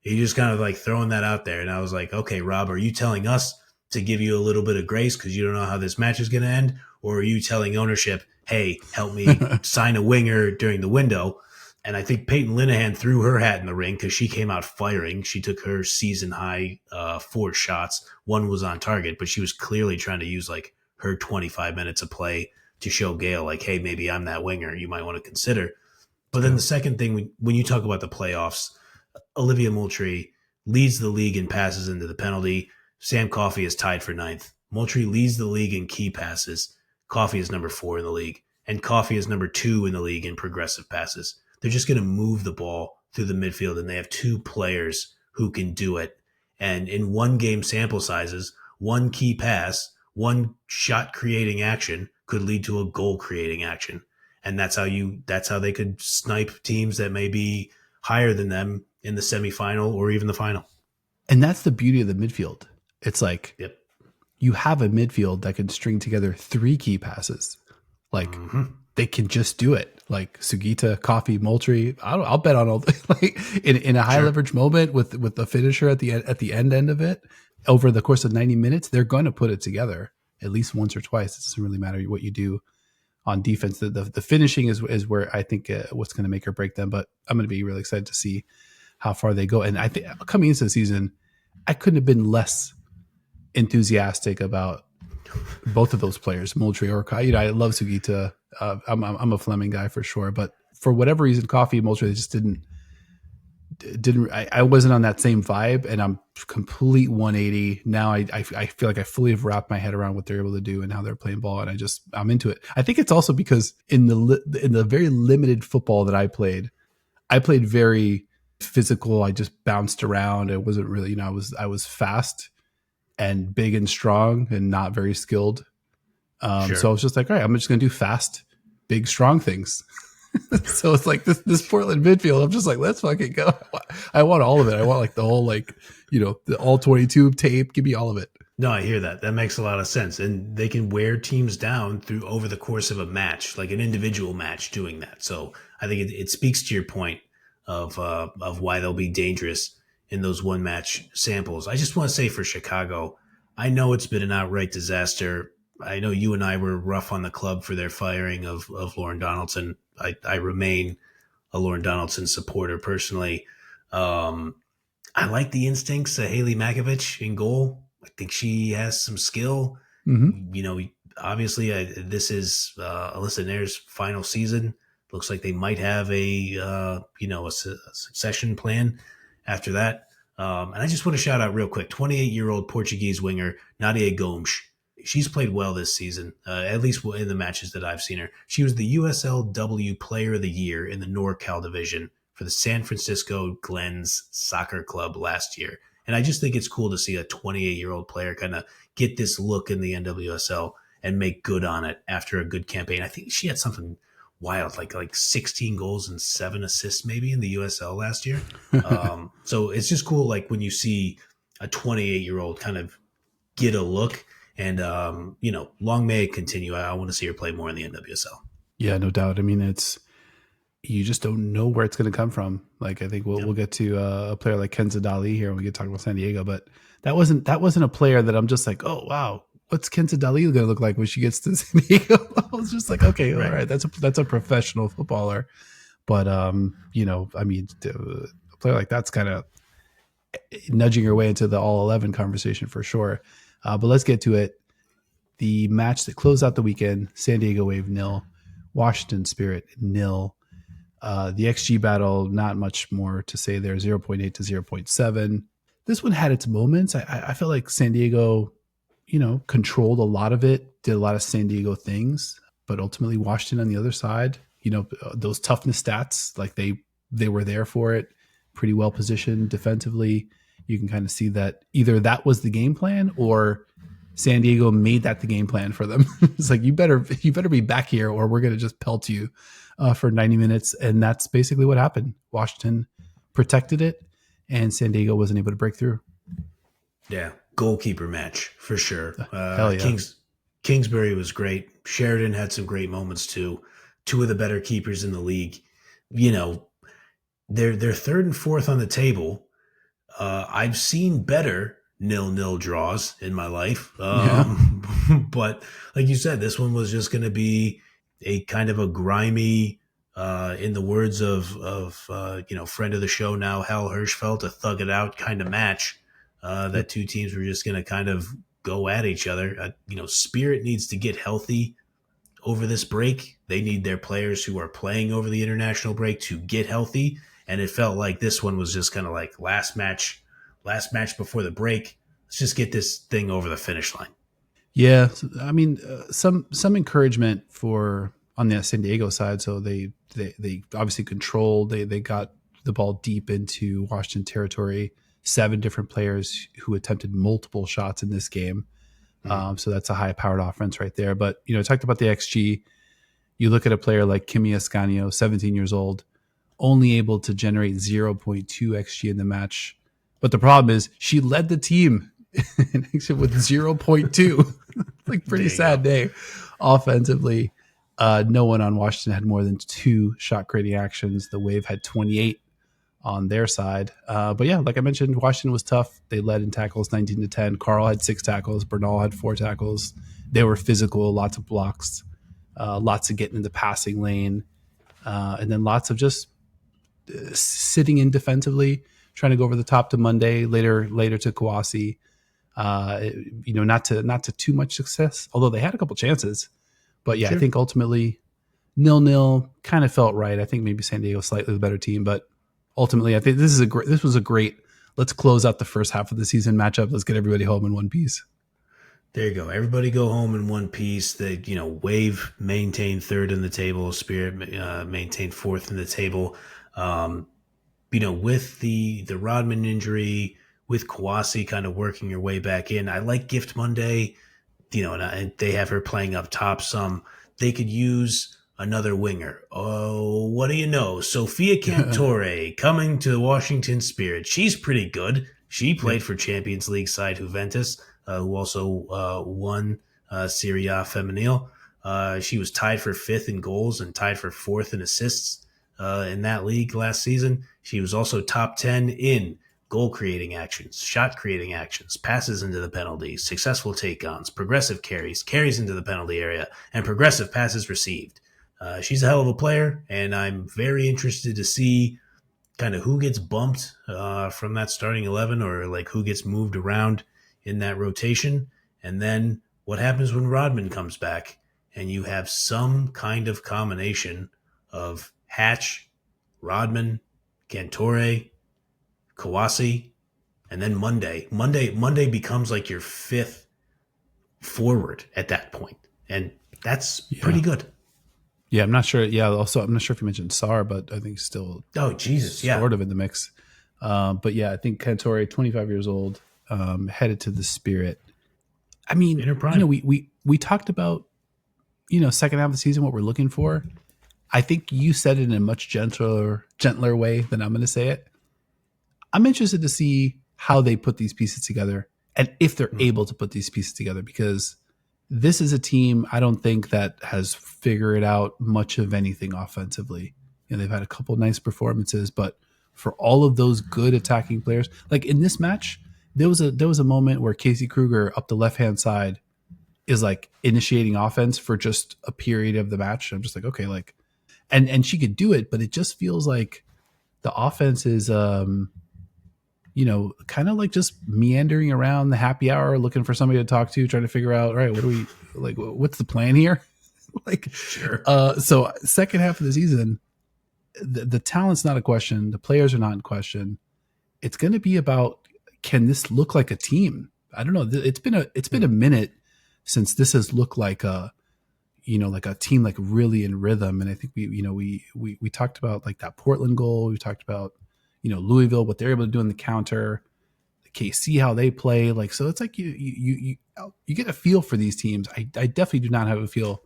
He just kind of like throwing that out there. And I was like, okay, Rob, are you telling us to give you a little bit of grace because you don't know how this match is going to end? Or are you telling ownership, hey, help me sign a winger during the window? And I think Peyton Linehan threw her hat in the ring because she came out firing. She took her season high 4 shots. One was on target, but she was clearly trying to use like her 25 minutes of play to show Gale like, hey, maybe I'm that winger you might want to consider. But then the second thing, when you talk about the playoffs, Olivia Moultrie leads the league in passes into the penalty. Sam Coffey is tied for 9th. Moultrie leads the league in key passes. Coffey is number 4 in the league. And Coffey is number 2 in the league in progressive passes. They're just going to move the ball through the midfield, and they have 2 players who can do it. And in one game sample sizes, one key pass, one shot creating action could lead to a goal creating action. And that's how they could snipe teams that may be higher than them in the semifinal or even the final. And that's the beauty of the midfield. It's like, yep, you have a midfield that can string together 3 key passes. Like, they can just do it. Like Sugita, Coffey, Moultrie. I'll bet on all like in a high leverage moment with the finisher at the end of it over the course of 90 minutes. They're going to put it together at least once or twice. It doesn't really matter what you do on defense. The finishing is where I think what's going to make or break them. But I'm going to be really excited to see how far they go. And I think coming into the season, I couldn't have been less enthusiastic about both of those players, Moultrie or Coffey. I love Sugita. I'm a Fleming guy for sure, but for whatever reason, Coffey, Moultrie, they just didn't. I wasn't on that same vibe, and I'm complete 180 now. I feel like I fully have wrapped my head around what they're able to do and how they're playing ball, and I'm into it. I think it's also because in the very limited football that I played very physical. I just bounced around. It wasn't really, I was fast and big and strong and not very skilled. Sure. So I was just like, all right, I'm just going to do fast, big, strong things. So it's like this Portland midfield. I'm just like, let's fucking go. I want all of it. I want like the whole, like, the all 22 tape. Give me all of it. No, I hear that. That makes a lot of sense. And they can wear teams down over the course of a match, like an individual match doing that. So I think it speaks to your point of why they'll be dangerous in those one match samples. I just want to say for Chicago, I know it's been an outright disaster. I know you and I were rough on the club for their firing of Lauren Donaldson. I remain a Lauren Donaldson supporter personally. I like the instincts of Haley Makovich in goal. I think she has some skill. Mm-hmm. Obviously, this is Alyssa Nair's final season. Looks like they might have a succession plan after that. And I just want to shout out real quick, 28-year-old Portuguese winger Nadia Gomes. She's played well this season, at least in the matches that I've seen her. She was the USLW Player of the Year in the NorCal division for the San Francisco Glens Soccer Club last year. And I just think it's cool to see a 28-year-old player kind of get this look in the NWSL and make good on it after a good campaign. I think she had something wild, like 16 goals and 7 assists maybe in the USL last year. So it's just cool, like when you see a 28-year-old kind of get a look. And, long may it continue. I want to see her play more in the NWSL. Yeah, no doubt. I mean, it's you just don't know where it's going to come from. Like I think we'll Yep. we'll get to a player like Kenza Dali here when we get talking about San Diego, but that wasn't a player that I'm just like, oh wow, what's Kenza Dali going to look like when she gets to San Diego? I was just like, okay, all right, that's a professional footballer, but I mean, a player like that's kind of nudging her way into the all 11 conversation for sure. But let's get to it. The match that closed out the weekend: San Diego Wave 0, Washington Spirit 0. The XG battle, not much more to say there, 0.8 to 0.7. This one had its moments. I felt like San Diego, controlled a lot of it, did a lot of San Diego things, but ultimately Washington on the other side, those toughness stats, like they were there for it, pretty well positioned defensively. You can kind of see that either that was the game plan or San Diego made that the game plan for them. It's like, you better be back here or we're going to just pelt you for 90 minutes. And that's basically what happened. Washington protected it and San Diego wasn't able to break through. Yeah. Goalkeeper match for sure. Hell yeah. Kingsbury was great. Sheridan had some great moments too. Two of the better keepers in the league. They're third and fourth on the table. I've seen better 0-0 draws in my life. But like you said, this one was just going to be a kind of a grimy, in the words of friend of the show now, Hal Hirschfeld, a thug it out kind of match. That two teams were just going to kind of go at each other. Spirit needs to get healthy over this break. They need their players who are playing over the international break to get healthy. And it felt like this one was just kind of like last match before the break. Let's just get this thing over the finish line. Yeah. I mean, some encouragement on the San Diego side. So they obviously controlled, they got the ball deep into Washington territory, 7 different players who attempted multiple shots in this game. So that's a high powered offense right there. But, talked about the XG. You look at a player like Kimi Ascanio, 17 years old, only able to generate 0.2 XG in the match. But the problem is she led the team with 0.2. Like pretty sad day offensively. No one on Washington had more than 2 shot creating actions. The Wave had 28 on their side. But yeah, like I mentioned, Washington was tough. They led in tackles 19-10. Carl had 6 tackles. Bernal had 4 tackles. They were physical, lots of blocks, lots of getting in the passing lane, and then lots of just sitting in defensively, trying to go over the top to Monday, later to Kawasi. Not to too much success, although they had a couple chances. But yeah, sure. I think ultimately 0-0 kind of felt right. I think maybe San Diego slightly the better team, but ultimately I think this was a great, let's close out the first half of the season matchup. Let's get everybody home in one piece. There you go. Everybody go home in one piece. They, Wave maintained third in the table. Spirit maintained fourth in the table. With the Rodman injury, with Kawasi kind of working your way back in, I like Gift Monday, and they have her playing up top some. They could use another winger. Oh, what do you know? Sophia Cantore coming to the Washington Spirit. She's pretty good. She played for Champions League side Juventus, who also won Serie A Femenil. She was tied for 5th in goals and tied for 4th in assists in that league last season. She was also top 10 in goal creating actions, shot creating actions, passes into the penalty, successful take-ons, progressive carries into the penalty area, and progressive passes received. She's a hell of a player, and I'm very interested to see kind of who gets bumped from that starting 11, or like who gets moved around in that rotation. And then what happens when Rodman comes back and you have some kind of combination of Hatch, Rodman, Cantore, Kawasi, and then Monday. Monday becomes like your 5th forward at that point, and that's pretty good. Yeah, I'm not sure. Yeah, also I'm not sure if you mentioned Sar, but I think still. Oh Jesus, sort of in the mix. But yeah, I think Cantore, 25 years old, headed to the Spirit. I mean, we talked about second half of the season what we're looking for. I think you said it in a much gentler way than I'm going to say it. I'm interested to see how they put these pieces together and if they're able to put these pieces together, because this is a team I don't think that has figured out much of anything offensively. they've had a couple nice performances, but for all of those good attacking players, like in this match, there was a moment where Casey Kruger up the left hand side is like initiating offense for just a period of the match. I'm just like, okay, like, and she could do it, but it just feels like the offense is, kind of like just meandering around the happy hour, looking for somebody to talk to, trying to figure out, all right, what do we like? What's the plan here? Like, Sure. So second half of the season, the talent's not a question. The players are not in question. It's going to be about, can this look like a team? I don't know. It's been a minute since this has looked like a team like really in rhythm. And I think we talked about like that Portland goal. We talked about, Louisville, what they're able to do in the counter, the KC, how they play. Like, so it's like you get a feel for these teams. I definitely do not have a feel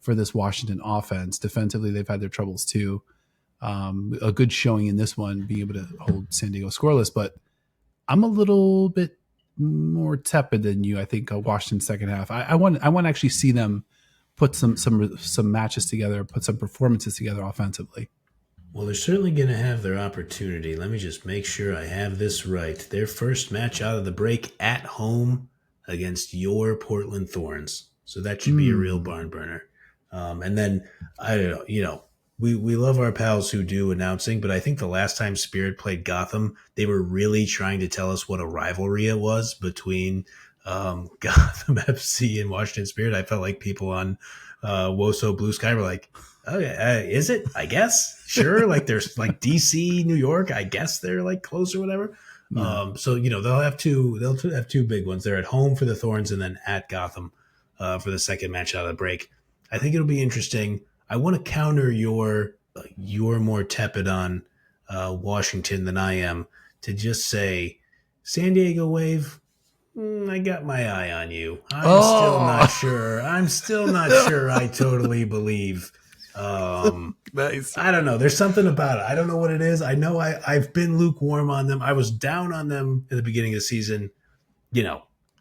for this Washington offense. Defensively, they've had their troubles too. A good showing in this one, being able to hold San Diego scoreless, but I'm a little bit more tepid than you. I think Washington second half. I want to actually see them put some matches together, put some performances together offensively. Well, they're certainly going to have their opportunity. Let me just make sure I have this right. Their first match out of the break at home against your Portland Thorns. So that should be a real barn burner. And then, I don't know, we love our pals who do announcing, but I think the last time Spirit played Gotham, they were really trying to tell us what a rivalry it was between Gotham FC and Washington Spirit. I felt like people on Woso Blue Sky were like, oh yeah, is it? I guess. Sure. Like there's like DC, New York. I guess they're like close or whatever. So they'll have two big ones. They're at home for the Thorns and then at Gotham for the second match out of the break. I think it'll be interesting. I want to counter your more tepid on Washington than I am, to just say San Diego Wave. I got my eye on you. I'm still not sure I totally believe. Nice. I don't know. There's something about it. I don't know what it is. I know I've been lukewarm on them. I was down on them in the beginning of the season,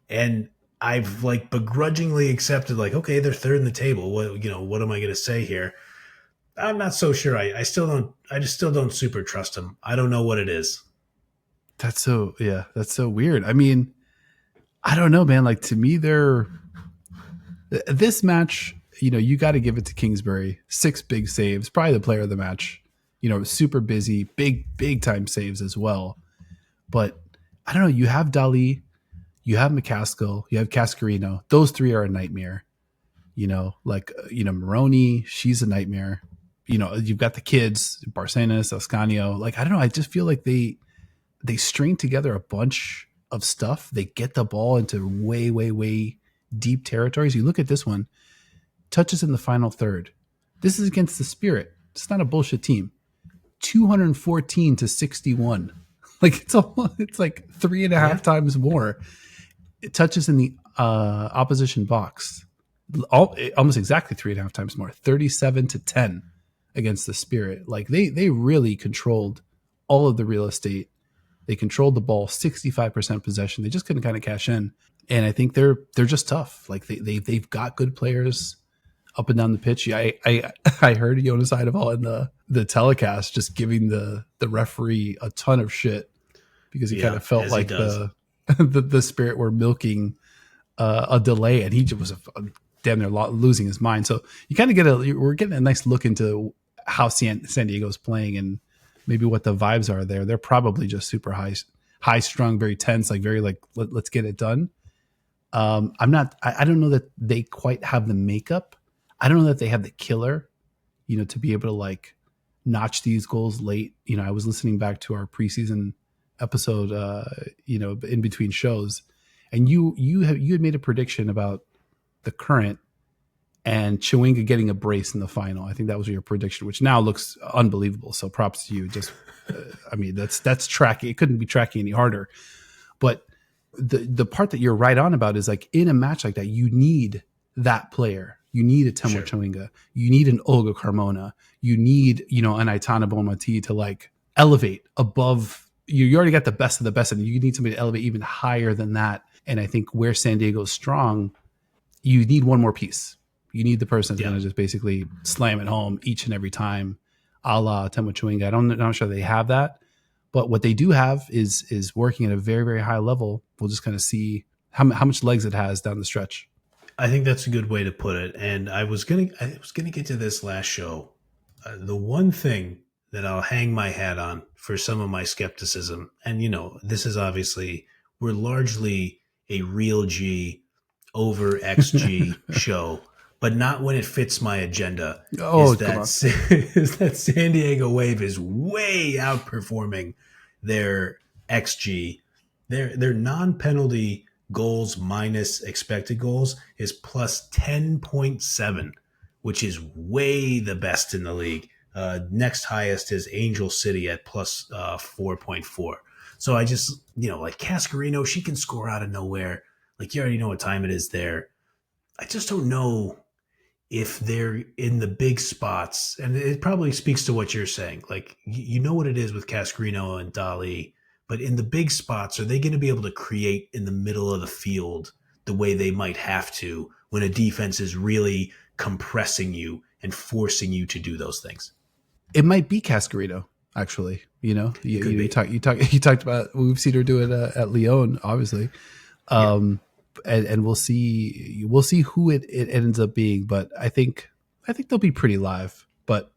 and I've like begrudgingly accepted, like, okay, they're third in the table. What am I going to say here? I'm not so sure. I just still don't super trust them. I don't know what it is. That's so weird. I mean, I don't know, man. Like, to me, this match, you got to give it to Kingsbury. 6 big saves, probably the player of the match. Super busy, big time saves as well. But I don't know. You have Dali, you have McCaskill, you have Cascarino. Those 3 are a nightmare. Maroney, she's a nightmare. You've got the kids, Barcenas, Ascanio. Like, I don't know. I just feel like they string together a bunch of stuff. They get the ball into way, way, way deep territories. You look at this one, touches in the final third. This is against the Spirit. It's not a bullshit team. 214 to 61. Like, it's like 3.5 times more. It touches in the opposition box. Almost exactly 3.5 times more. 37 to 10 against the Spirit. Like, they really controlled all of the real estate. They controlled the ball, 65% possession. They just couldn't kind of cash in. And I think they're just tough. Like, they've got good players up and down the pitch. I heard Jonas Eidevall in the telecast just giving the referee a ton of shit because he kind of felt like the Spirit were milking a delay, and he just was damn near losing his mind. So you kind of we're getting a nice look into how San Diego's playing and maybe what the vibes are there. They're probably just super high strung, very tense, like very like let's get it done. I don't know that they quite have the makeup. I don't know that they have the killer, to be able to like notch these goals late. I was listening back to our preseason episode, in between shows, and you had made a prediction about the Current and Chewinga getting a brace in the final. I think that was your prediction, which now looks unbelievable. So props to you. Just, that's tracking. It couldn't be tracking any harder. But the part that you're right on about is like in a match like that, you need that player. You need a Temo Chewinga. You need an Olga Carmona. You need, an Aitana Bonmati to like elevate above. You already got the best of the best, and you need somebody to elevate even higher than that. And I think where San Diego's strong, you need one more piece. You need the person that's going to just basically slam it home each and every time. a la Temo Chewinga. I'm not sure they have that, but what they do have is working at a very, very high level. We'll just kind of see how much legs it has down the stretch. I think that's a good way to put it. And I was gonna get to this last show. The one thing that I'll hang my hat on for some of my skepticism, and this is obviously, we're largely a real G over XG show, but not when it fits my agenda. Oh, Is that is that San Diego Wave is way outperforming their XG, their non-penalty goals minus expected goals is plus 10.7, which is way the best in the league. Next highest is Angel City at plus 4.4. So I just, like Cascarino, she can score out of nowhere. Like, you already know what time it is there. I just don't know if they're in the big spots. And it probably speaks to what you're saying. Like, you know what it is with Cascarino and Dali, but in the big spots, are they going to be able to create in the middle of the field the way they might have to when a defense is really compressing you and forcing you to do those things? It might be Cascarino, actually. You talked about, we've seen her do it at Lyon, obviously. And we'll see who it ends up being, but I think they'll be pretty live. But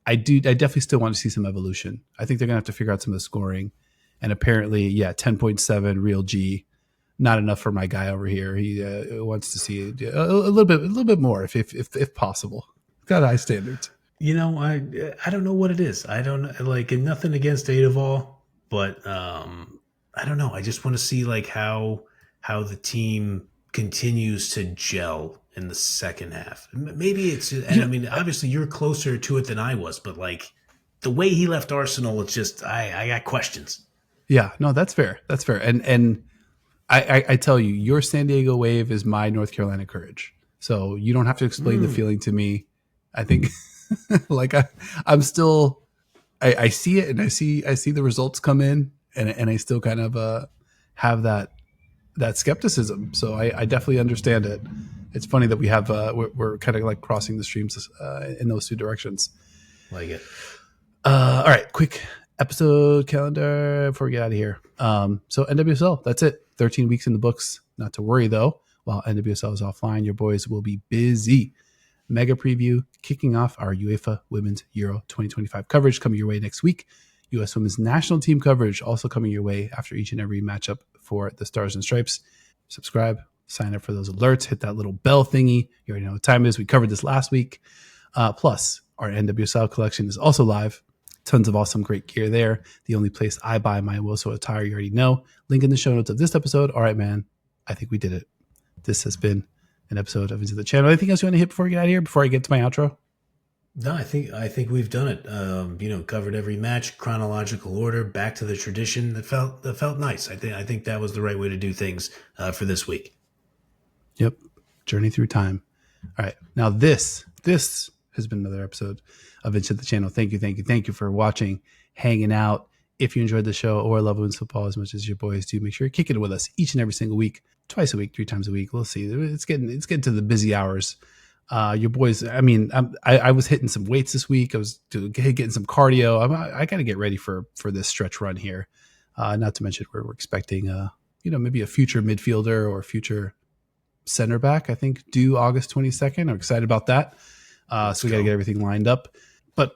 I definitely still want to see some evolution. I think they're gonna have to figure out some of the scoring, and apparently, 10.7 real G, not enough for my guy over here. He wants to see a little bit more if possible. Got high standards. I don't know what it is. I don't like, and nothing against Adavall, but I don't know. I just want to see like how the team continues to gel in the second half. Maybe it's, and I mean, obviously you're closer to it than I was, but like the way he left Arsenal, it's just, I got questions. Yeah, no, that's fair. That's fair. And I tell you, your San Diego Wave is my North Carolina Courage. So you don't have to explain the feeling to me. I think like I'm still, I see it, and I see the results come in, and I still kind of have that skepticism. So I definitely understand it. It's funny that we have we're kind of like crossing the streams in those two directions. Like it. All right, quick episode calendar before we get out of here. So NWSL, that's it. 13 weeks in the books. Not to worry though. While NWSL is offline, your boys will be busy. Mega preview kicking off our UEFA Women's Euro 2025 coverage coming your way next week. U.S. Women's National Team coverage also coming your way after each and every matchup for the Stars and Stripes. Subscribe, sign up for those alerts, hit that little bell thingy. You already know what time it is. We covered this last week. Plus, our NWSL collection is also live. Tons of awesome, great gear there. The only place I buy my Wilso attire, you already know. Link in the show notes of this episode. All right, man. I think we did it. This has been an episode of Into the Channel. Anything else you want to hit before we get out of here? Before I get to my outro? No, I think we've done it. Covered every match, chronological order, back to the tradition. That felt nice. I think that was the right way to do things for this week. Yep, journey through time. All right, now this has been another episode of Into the Channel. Thank you for watching, hanging out. If you enjoyed the show or love women's football as much as your boys do, make sure you're kicking it with us each and every single week, twice a week, 3 times a week. We'll see. It's getting to the busy hours. Your boys, I mean, I was hitting some weights this week. I was getting some cardio. I got to get ready for this stretch run here. Not to mention we're expecting, maybe a future midfielder or future center back, I think, due August 22nd. I'm excited about that. So we got to get everything lined up, but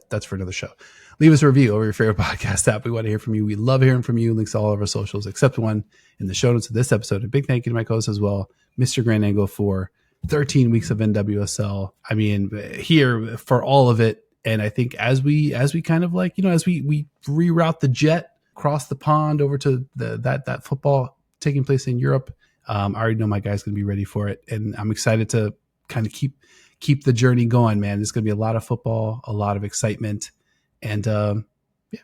that's for another show. Leave us a review over your favorite podcast app. We want to hear from you. We love hearing from you. Links to all of our socials, except one in the show notes of this episode. A big thank you to my co-host as well, Mr. Grand Angle, for 13 weeks of NWSL. I mean, here for all of it. And I think as we kind of like, as we reroute the jet across the pond over to that football taking place in Europe, I already know my guy's going to be ready for it. And I'm excited to kind of keep the journey going, man. There's going to be a lot of football, a lot of excitement. And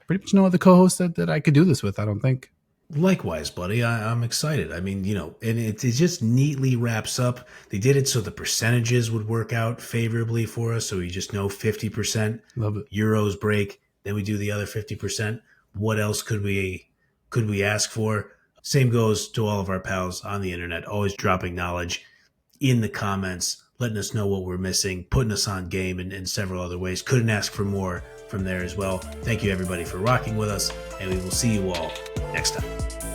pretty much no other co-host that I could do this with, I don't think. Likewise, buddy. I'm excited. I mean, and it just neatly wraps up. They did it so the percentages would work out favorably for us. So we just know 50%. Love it. Euros break. Then we do the other 50%. What else could we ask for? Same goes to all of our pals on the internet, always dropping knowledge in the comments. letting us know what we're missing, putting us on game in several other ways. Couldn't ask for more from there as well. Thank you, everybody, for rocking with us, and we will see you all next time.